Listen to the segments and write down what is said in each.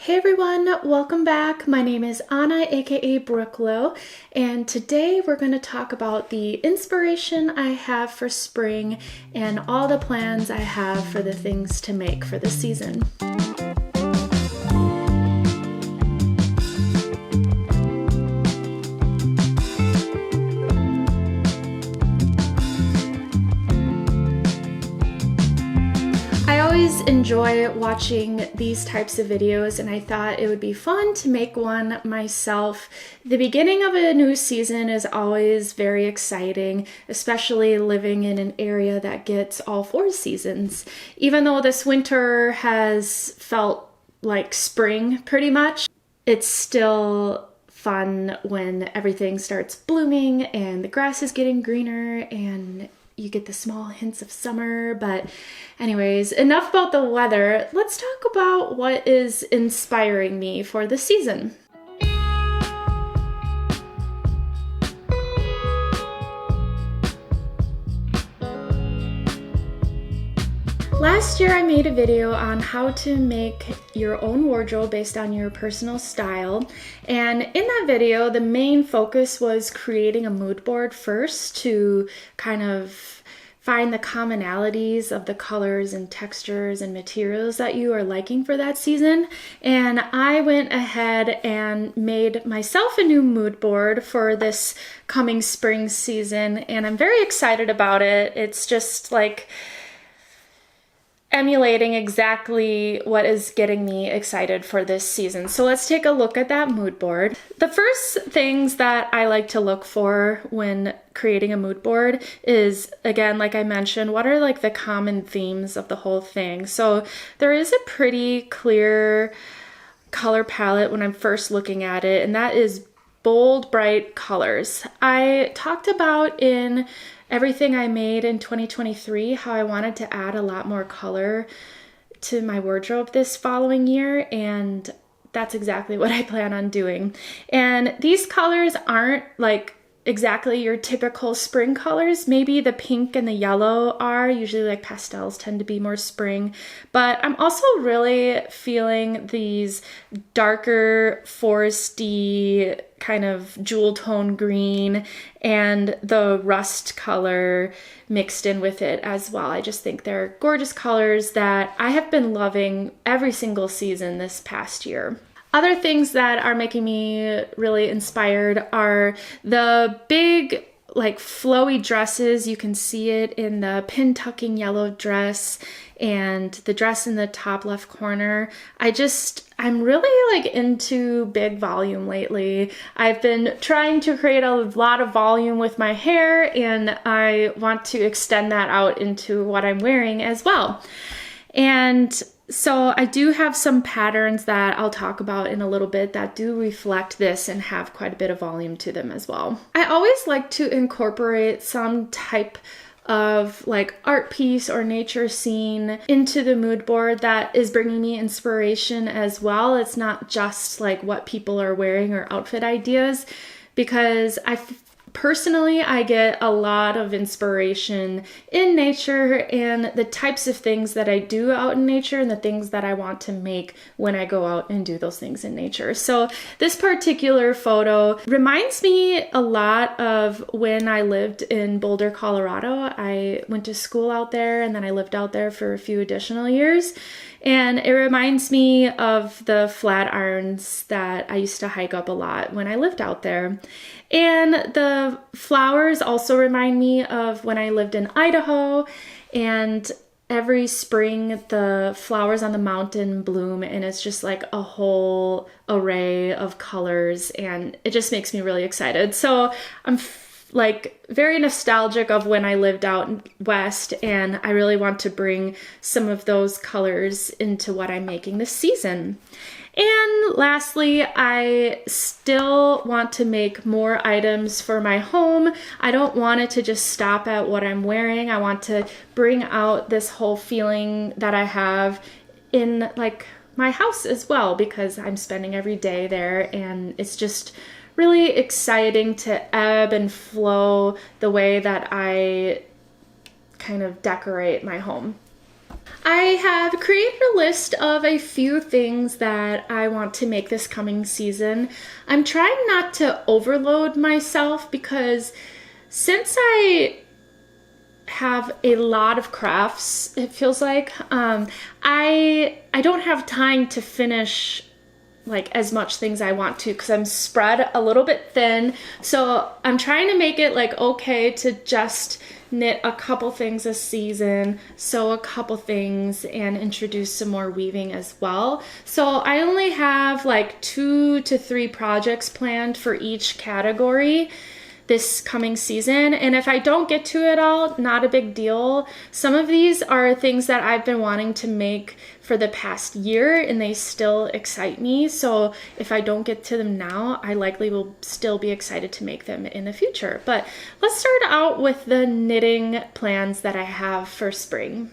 Hey everyone, welcome back. My name is Anna, aka Brookwillow, and today we're going to talk about the inspiration I have for spring and all the plans I have for the things to make for the season. I always enjoy watching these types of videos, and I thought it would be fun to make one myself. The beginning of a new season is always very exciting, especially living in an area that gets all four seasons. Even though this winter has felt like spring pretty much, it's still fun when everything starts blooming and the grass is getting greener and you get the small hints of summer. But anyways, enough about the weather. Let's talk about what is inspiring me for the season. Last year I made a video on how to make your own wardrobe based on your personal style, and in that video the main focus was creating a mood board first to kind of find the commonalities of the colors and textures and materials that you are liking for that season. And I went ahead and made myself a new mood board for this coming spring season, and I'm very excited about it. It's just like emulating exactly what is getting me excited for this season. So let's take a look at that mood board. The first things that I like to look for when creating a mood board is, again, like I mentioned, what are like the common themes of the whole thing. So there is a pretty clear color palette when I'm first looking at it, and that is bold, bright colors. I talked about in everything I made in 2023 how I wanted to add a lot more color to my wardrobe this following year, and that's exactly what I plan on doing. And these colors aren't like exactly your typical spring colors. Maybe the pink and the yellow are. Usually like pastels tend to be more spring, but I'm also really feeling these darker foresty kind of jewel tone green and the rust color mixed in with it as well. I just think they're gorgeous colors that I have been loving every single season this past year. Other things that are making me really inspired are the big like flowy dresses. You can see it in the pin tucking yellow dress and the dress in the top left corner. I'm really like into big volume lately. I've been trying to create a lot of volume with my hair, and I want to extend that out into what I'm wearing as well. And so I do have some patterns that I'll talk about in a little bit that do reflect this and have quite a bit of volume to them as well. I always like to incorporate some type of like art piece or nature scene into the mood board that is bringing me inspiration as well. It's not just like what people are wearing or outfit ideas, because personally, I get a lot of inspiration in nature and the types of things that I do out in nature and the things that I want to make when I go out and do those things in nature. So this particular photo reminds me a lot of when I lived in Boulder, Colorado. I went to school out there and then I lived out there for a few additional years. And it reminds me of the Flatirons that I used to hike up a lot when I lived out there. And the flowers also remind me of when I lived in Idaho, and every spring the flowers on the mountain bloom, and it's just like a whole array of colors, and it just makes me really excited. So I'm like very nostalgic of when I lived out west, and I really want to bring some of those colors into what I'm making this season. And lastly, I still want to make more items for my home. I don't want it to just stop at what I'm wearing. I want to bring out this whole feeling that I have in like my house as well, because I'm spending every day there, and it's just really exciting to ebb and flow the way that I kind of decorate my home. I have created a list of a few things that I want to make this coming season. I'm trying not to overload myself because since I have a lot of crafts, it feels like, I don't have time to finish like as much things I want to because I'm spread a little bit thin. So I'm trying to make it like okay to just knit a couple things a season, sew a couple things, and introduce some more weaving as well. So I only have like 2 to 3 projects planned for each category this coming season, and if I don't get to it all, not a big deal. Some of these are things that I've been wanting to make for the past year and they still excite me, so if I don't get to them now, I likely will still be excited to make them in the future. But let's start out with the knitting plans that I have for spring.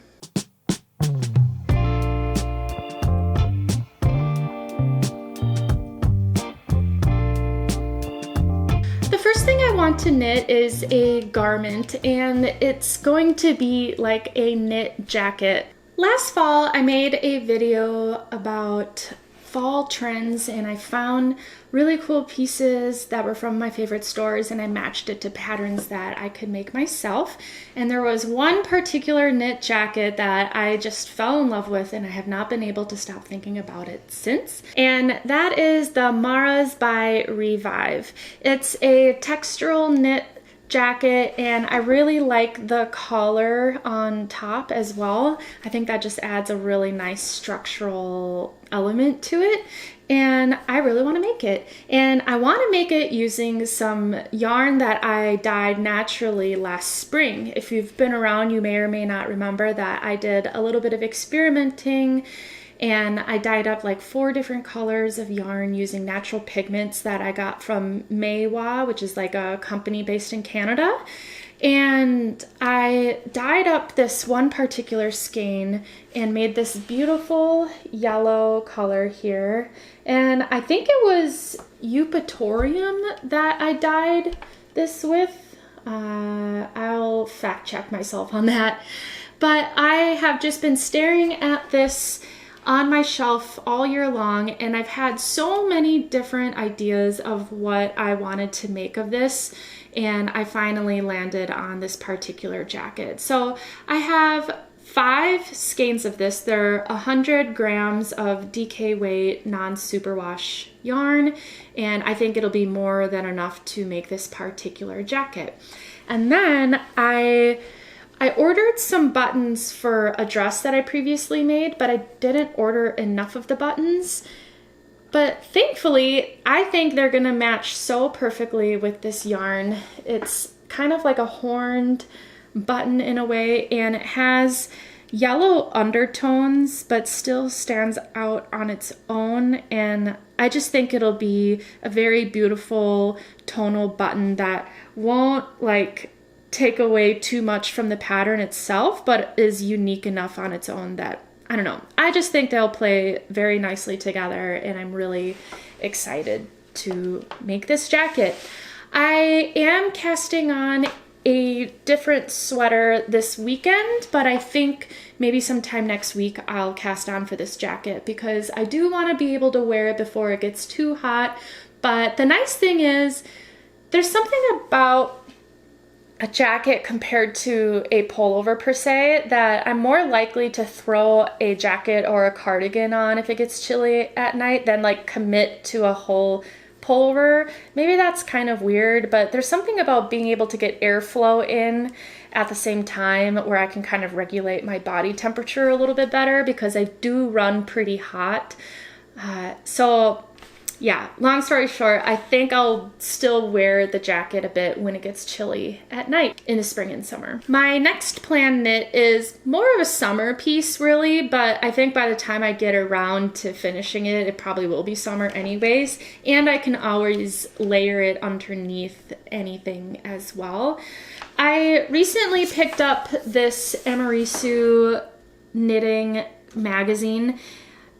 First thing I want to knit is a garment, and it's going to be like a knit jacket. Last fall I made a video about fall trends and I found really cool pieces that were from my favorite stores and I matched it to patterns that I could make myself. And there was one particular knit jacket that I just fell in love with and I have not been able to stop thinking about it since. And that is the Maras by Rievive. It's a textural knit jacket and I really like the collar on top as well. I think that just adds a really nice structural element to it and I really want to make it. And I want to make it using some yarn that I dyed naturally last spring. If you've been around, you may or may not remember that I did a little bit of experimenting and I dyed up like 4 different colors of yarn using natural pigments that I got from Maywa, which is like a company based in Canada. And I dyed up this one particular skein and made this beautiful yellow color here. And I think it was Eupatorium that I dyed this with. I'll fact check myself on that. But I have just been staring at this on my shelf all year long and I've had so many different ideas of what I wanted to make of this and I finally landed on this particular jacket. So I have 5 skeins of this. They're 100 grams of DK weight non-superwash yarn and I think it'll be more than enough to make this particular jacket. And then I ordered some buttons for a dress that I previously made, but I didn't order enough of the buttons. But thankfully, I think they're gonna match so perfectly with this yarn. It's kind of like a horned button in a way, and it has yellow undertones, but still stands out on its own. And I just think it'll be a very beautiful tonal button that won't like take away too much from the pattern itself, but is unique enough on its own that, I don't know, I just think they'll play very nicely together and I'm really excited to make this jacket. I am casting on a different sweater this weekend, but I think maybe sometime next week I'll cast on for this jacket because I do want to be able to wear it before it gets too hot. But the nice thing is there's something about a jacket compared to a pullover per se that I'm more likely to throw a jacket or a cardigan on if it gets chilly at night than like commit to a whole pullover. Maybe that's kind of weird, but there's something about being able to get airflow in at the same time where I can kind of regulate my body temperature a little bit better because I do run pretty hot. So yeah, long story short, I think I'll still wear the jacket a bit when it gets chilly at night in the spring and summer. My next planned knit is more of a summer piece really, but I think by the time I get around to finishing it, it probably will be summer anyways, and I can always layer it underneath anything as well. I recently picked up this Amarisu knitting magazine.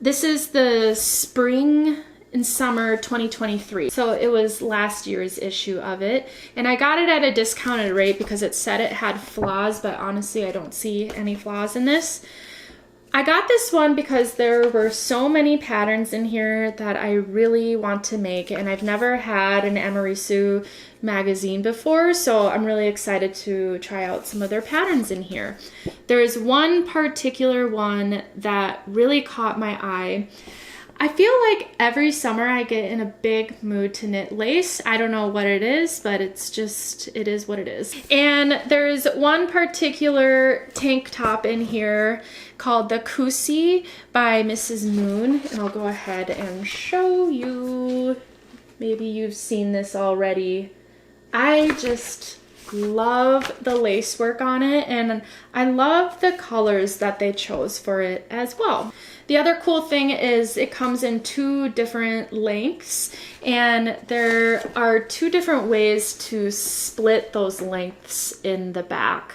This is the spring in summer 2023. So it was last year's issue of it. And I got it at a discounted rate because it said it had flaws, but honestly, I don't see any flaws in this. I got this one because there were so many patterns in here that I really want to make, and I've never had an Amarisu magazine before, so I'm really excited to try out some of their patterns in here. There's one particular one that really caught my eye. I feel like every summer I get in a big mood to knit lace. I don't know what it is, but it is what it is. And there's one particular tank top in here called the Kuusi by Mrs. Moon. And I'll go ahead and show you. Maybe you've seen this already. I just love the lace work on it, and I love the colors that they chose for it as well. The other cool thing is it comes in 2 different lengths, and there are 2 different ways to split those lengths in the back.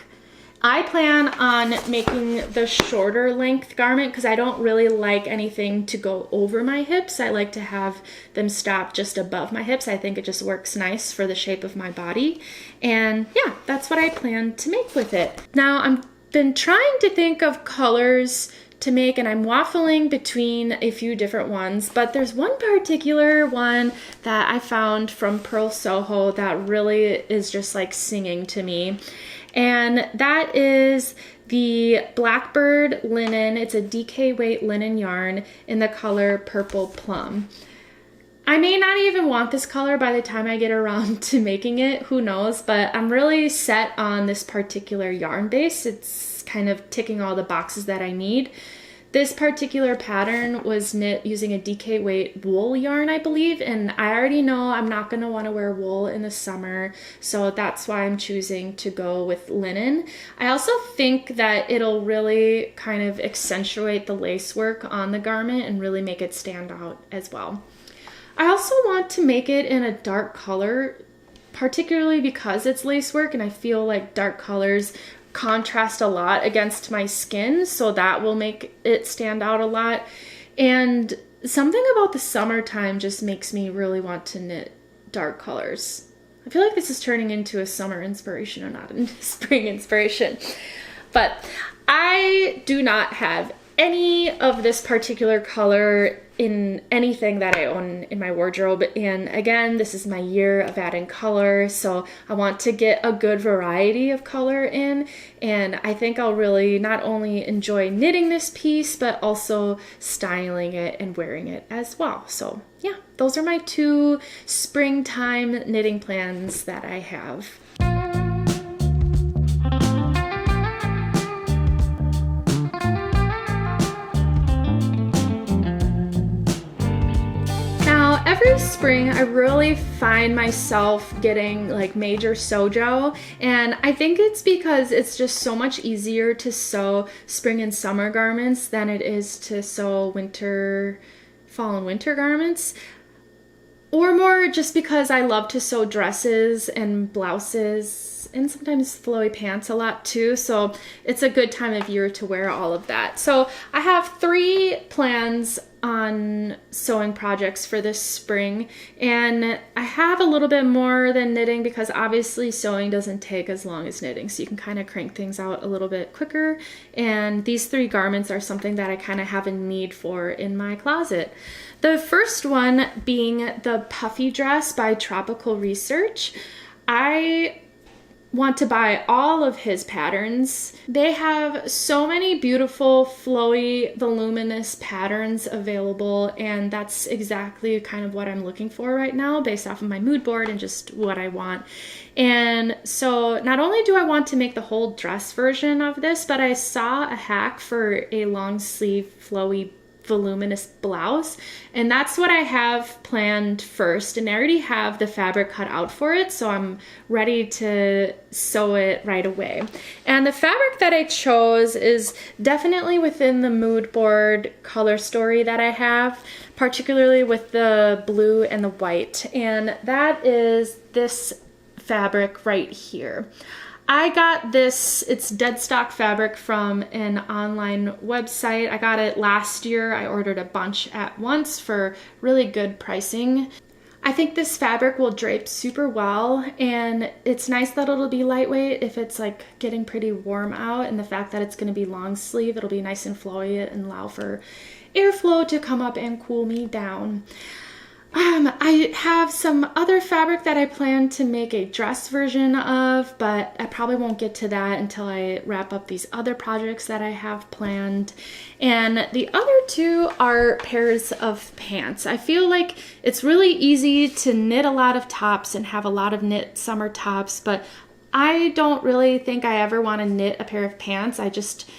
I plan on making the shorter length garment because I don't really like anything to go over my hips. I like to have them stop just above my hips. I think it just works nice for the shape of my body. And yeah, that's what I plan to make with it. Now I've been trying to think of colors to make, and I'm waffling between a few different ones, but there's one particular one that I found from Purl Soho that really is just like singing to me. And that is the Blackbird linen. It's a DK weight linen yarn in the color Purple Plum. I may not even want this color by the time I get around to making it, who knows, but I'm really set on this particular yarn base. It's kind of ticking all the boxes that I need. This particular pattern was knit using a DK weight wool yarn, I believe, and I already know I'm not going to want to wear wool in the summer, so that's why I'm choosing to go with linen. I also think that it'll really kind of accentuate the lace work on the garment and really make it stand out as well. I also want to make it in a dark color, particularly because it's lace work, and I feel like dark colors contrast a lot against my skin, so that will make it stand out a lot. And something about the summertime just makes me really want to knit dark colors. I feel like this is turning into a summer inspiration and not a spring inspiration. But I do not have any of this particular color in anything that I own in my wardrobe, and again, this is my year of adding color, so I want to get a good variety of color in, and I think I'll really not only enjoy knitting this piece but also styling it and wearing it as well. So yeah, those are my 2 springtime knitting plans that I have. Every spring, I really find myself getting like major sojo, and I think it's because it's just so much easier to sew spring and summer garments than it is to sew fall and winter garments. Or more just because I love to sew dresses and blouses and sometimes flowy pants a lot too, so it's a good time of year to wear all of that. So I have 3 plans on sewing projects for this spring, and I have a little bit more than knitting because obviously sewing doesn't take as long as knitting, so you can kind of crank things out a little bit quicker, and these 3 garments are something that I kind of have a need for in my closet. The first one being the Puffy dress by Tropical Research. I want to buy all of his patterns. They have so many beautiful, flowy, voluminous patterns available, and that's exactly kind of what I'm looking for right now based off of my mood board and just what I want. And so not only do I want to make the whole dress version of this, but I saw a hack for a long sleeve, flowy, voluminous blouse, and that's what I have planned first, and I already have the fabric cut out for it, so I'm ready to sew it right away. And the fabric that I chose is definitely within the mood board color story that I have, particularly with the blue and the white, and that is this fabric right here. I got this, it's dead stock fabric from an online website. I got it last year. I ordered a bunch at once for really good pricing. I think this fabric will drape super well, and it's nice that it'll be lightweight if it's like getting pretty warm out, and the fact that it's going to be long sleeve, it'll be nice and flowy and allow for airflow to come up and cool me down. I have some other fabric that I plan to make a dress version of, but I probably won't get to that until I wrap up these other projects that I have planned. And the other two are pairs of pants. I feel like it's really easy to knit a lot of tops and have a lot of knit summer tops, but I don't really think I ever want to knit a pair of pants. I just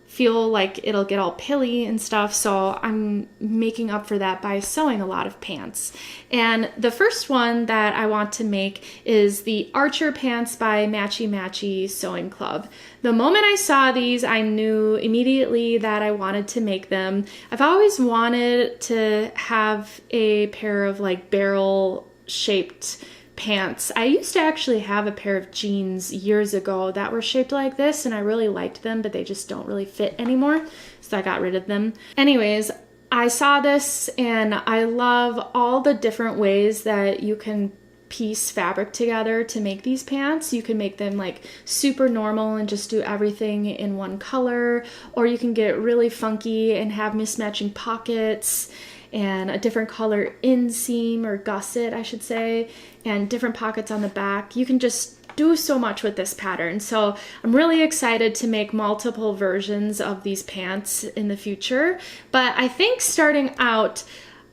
feel like it'll get all pilly and stuff, so I'm making up for that by sewing a lot of pants. And the first one that I want to make is the Archer pants by Matchy Sewing Club. The moment I saw these, I knew immediately that I wanted to make them. I've always wanted to have a pair of like barrel shaped pants. I used to actually have a pair of jeans years ago that were shaped like this, and I really liked them, but they just don't really fit anymore, so I got rid of them. Anyways, I saw this and I love all the different ways that you can piece fabric together to make these pants. You can make them like super normal and just do everything in one color, or you can get really funky and have mismatching pockets and a different color inseam or gusset, I should say, and different pockets on the back. You can just do so much with this pattern. So I'm really excited to make multiple versions of these pants in the future. But I think starting out,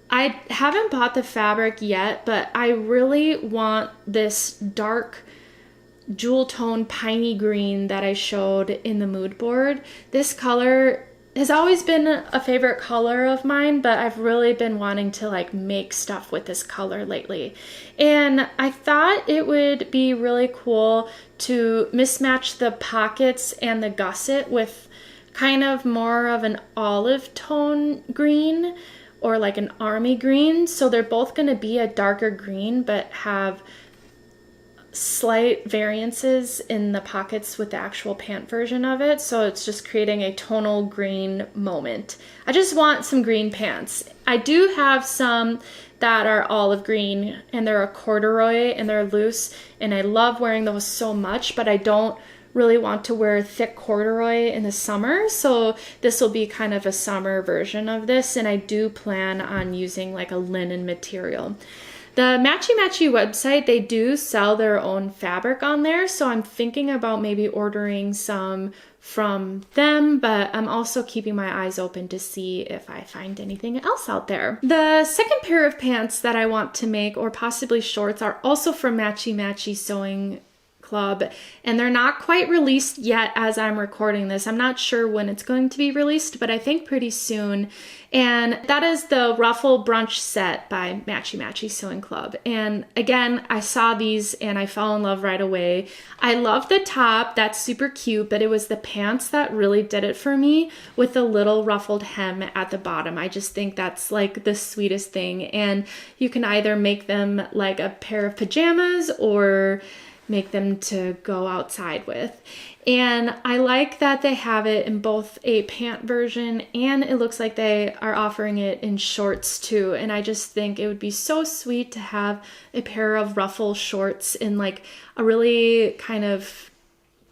I haven't bought the fabric yet, but I really want this dark jewel tone piney green that I showed in the mood board. This color has always been a favorite color of mine, but I've really been wanting to like make stuff with this color lately. And I thought it would be really cool to mismatch the pockets and the gusset with kind of more of an olive tone green or like an army green. So they're both going to be a darker green, but have slight variances in the pockets with the actual pant version of it, so it's just creating a tonal green moment. I just want some green pants. I do have some that are olive green and they're a corduroy and they're loose, and I love wearing those so much, but I don't really want to wear thick corduroy in the summer, so this will be kind of a summer version of this, and I do plan on using like a linen material. The Matchy website, they do sell their own fabric on there, so I'm thinking about maybe ordering some from them, but I'm also keeping my eyes open to see if I find anything else out there. The second pair of pants that I want to make, or possibly shorts, are also from Matchy Sewing Club, and they're not quite released yet as I'm recording this. I'm not sure when it's going to be released, but I think pretty soon. And that is the Ruffle brunch set by Matchy Sewing Club. And again, I saw these and I fell in love right away. I love the top, that's super cute, but it was the pants that really did it for me, with the little ruffled hem at the bottom. I just think that's like the sweetest thing. And you can either make them like a pair of pajamas or make them to go outside with. And I like that they have it in both a pant version, and it looks like they are offering it in shorts too. And I just think it would be so sweet to have a pair of Ruffle shorts in like a really kind of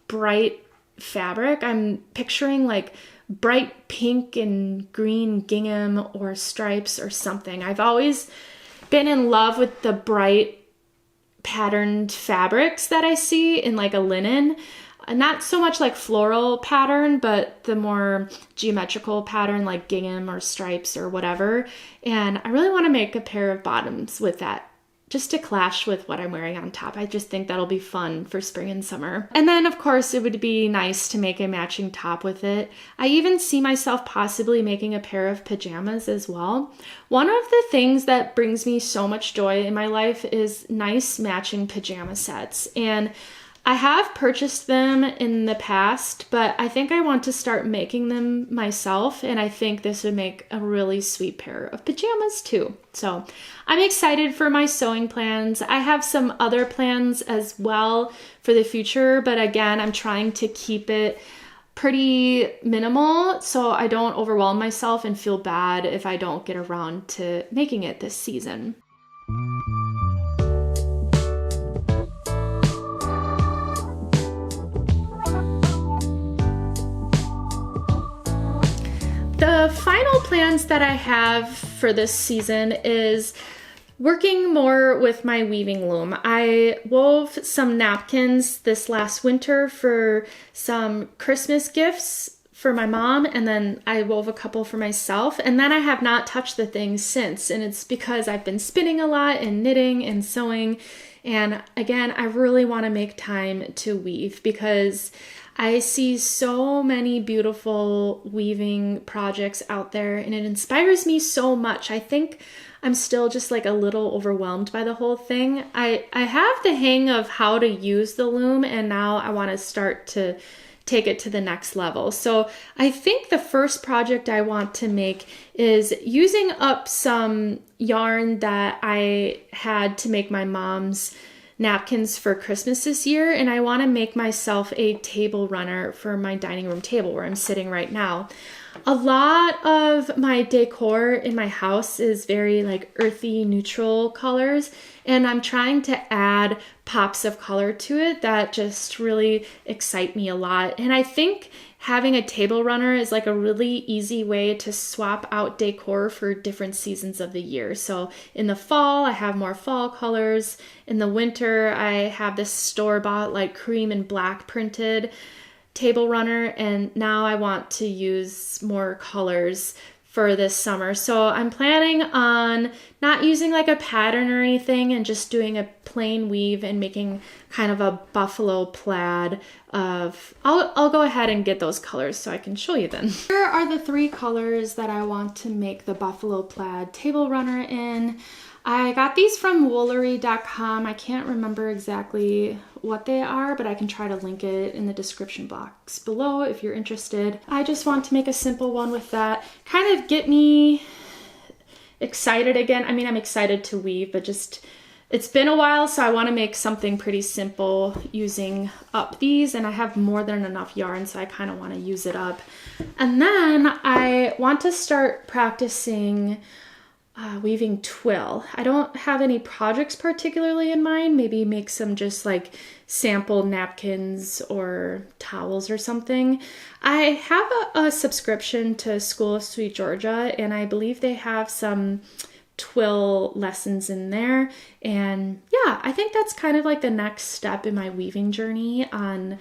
bright fabric. I'm picturing like bright pink and green gingham or stripes or something. I've always been in love with the bright patterned fabrics that I see in like a linen. Not so much like floral pattern, but the more geometrical pattern like gingham or stripes or whatever. And I really want to make a pair of bottoms with that, just to clash with what I'm wearing on top. I just think that'll be fun for spring and summer. And then of course it would be nice to make a matching top with it. I even see myself possibly making a pair of pajamas as well. One of the things that brings me so much joy in my life is nice matching pajama sets. And I have purchased them in the past, but I think I want to start making them myself, and I think this would make a really sweet pair of pajamas too. So I'm excited for my sewing plans. I have some other plans as well for the future, but again, I'm trying to keep it pretty minimal so I don't overwhelm myself and feel bad if I don't get around to making it this season. final plans that I have for this season is working more with my weaving loom. I wove some napkins this last winter for some Christmas gifts for my mom, and then I wove a couple for myself, and then I have not touched the thing since, and it's because I've been spinning a lot and knitting and sewing. And again, I really want to make time to weave because I see so many beautiful weaving projects out there and it inspires me so much. I think I'm still just like a little overwhelmed by the whole thing. I have the hang of how to use the loom, and now I want to start to take it to the next level. So I think the first project I want to make is using up some yarn that I had to make my mom's napkins for Christmas this year, and I want to make myself a table runner for my dining room table where I'm sitting right now. A lot of my decor in my house is very like earthy, neutral colors, and I'm trying to add pops of color to it that just really excite me a lot. And I think having a table runner is like a really easy way to swap out decor for different seasons of the year. So in the fall, I have more fall colors. In the winter, I have this store-bought like cream and black printed table runner, and now I want to use more colors for this summer. So I'm planning on not using like a pattern or anything and just doing a plain weave and making kind of a buffalo plaid of, I'll go ahead and get those colors so I can show you them. Here are the 3 colors that I want to make the buffalo plaid table runner in. I got these from woolery.com. I can't remember exactly what they are, but I can try to link it in the description box below if you're interested. I just want to make a simple one with that. Kind of get me excited again. I mean, I'm excited to weave, but just, it's been a while, so I want to make something pretty simple using up these, and I have more than enough yarn, so I kind of want to use it up. And then I want to start practicing weaving twill. I don't have any projects particularly in mind. Maybe make some just like sample napkins or towels or something. I have a subscription to School of Sweet Georgia, and I believe they have some twill lessons in there. And yeah, I think that's kind of like the next step in my weaving journey on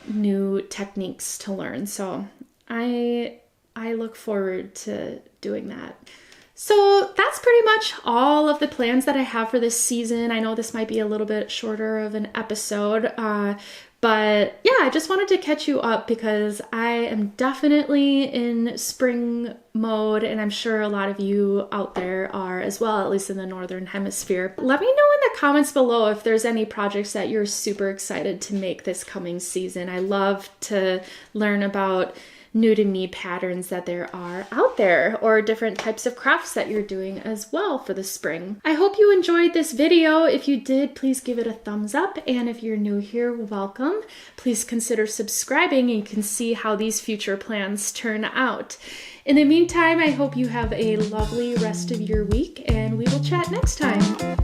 new techniques to learn. So I look forward to doing that. So that's pretty much all of the plans that I have for this season. I know this might be a little bit shorter of an episode, but yeah, I just wanted to catch you up because I am definitely in spring mode, and I'm sure a lot of you out there are as well, at least in the Northern Hemisphere. Let me know in the comments below if there's any projects that you're super excited to make this coming season. I love to learn about new to me patterns that there are out there, or different types of crafts that you're doing as well for the spring. I hope you enjoyed this video. If you did, please give it a thumbs up, and if you're new here, welcome. Please consider subscribing and you can see how these future plans turn out. In the meantime, I hope you have a lovely rest of your week, and we will chat next time.